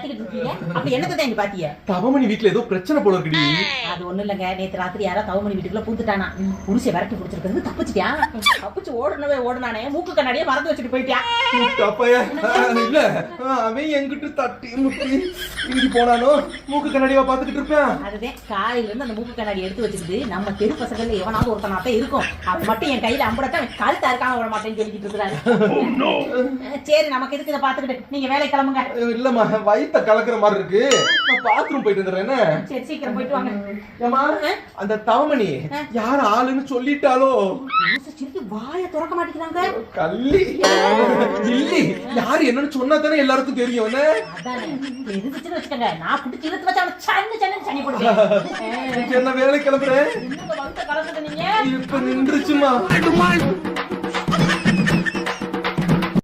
கத்திக்கிட்டு இருக்கீங்க? அப்ப என்னத்தை தான் பாத்திய? தவமணி வீட்டுல ஏதோ பிரச்சனை போல இருக்குடி. அது ஒண்ணு இல்லங்க, நேத்து ராத்திரி யாரா தவமணி வீட்டுக்குள்ள பூந்துட்டானா. புருஷை விரட்டி பிடிச்சிருக்கிறது தப்பிச்சிட்டான். தப்பிச்சு ஓடுனானே மூக்கு கண்ணாடியே மறந்து வச்சுட்டு போயிட்டான். இல்ல அவன் எங்கிட்ட தட்டி முட்டி இங்க போனானோ மூக்கு கண்ணாடியா பாத்துக்கிட்டு இருப்பேன். அதுதான் காலையில இருந்து அந்த மூக்கு கண்ணாடி எடுத்து வச்சுக்கிட்டு நம்ம தெரு பசங்கள்ல எவனாவது ஒருத்தனாத்தான் இருக்கும். அது மட்டும் என் கையில அம்புடத்தான் கழுத்தா இருக்காம விட மாட்டேன்னு சொல்லிக்கிட்டு இருக்கிறாரு. சரி, நமக்கு எதுக்கு இதை பாத்துக்கிட்டு நீங்க வேலை கிளம்புங்க. இல்லம்மா, வயித்த கலக்குற மாதிரி இருக்கு, நான் பாத்ரூம் போயிட்டு வந்துடுறேன். சரி, சீக்கிரம் போயிட்டு வாங்க. ஏமா, அந்த தவமணி யார் ஆளுன்னு சொல்லிட்டாலோ? வாய திறக்க மாட்டேங்கிறாங்க. கள்ளி இல்லி யாரு என்னன்னு சொன்னா தானே எல்லாருக்கும் தெரியும். அதானே எதுக்குன்னு வச்சுக்கோங்க, நான் பிடிச்சி இழுத்து வச்சு அவன் சனி போடுவேன். என்ன வேலை கிளம்புறேன். கலந்துட்டு நீங்க இப்ப நின்றுச்சுமா.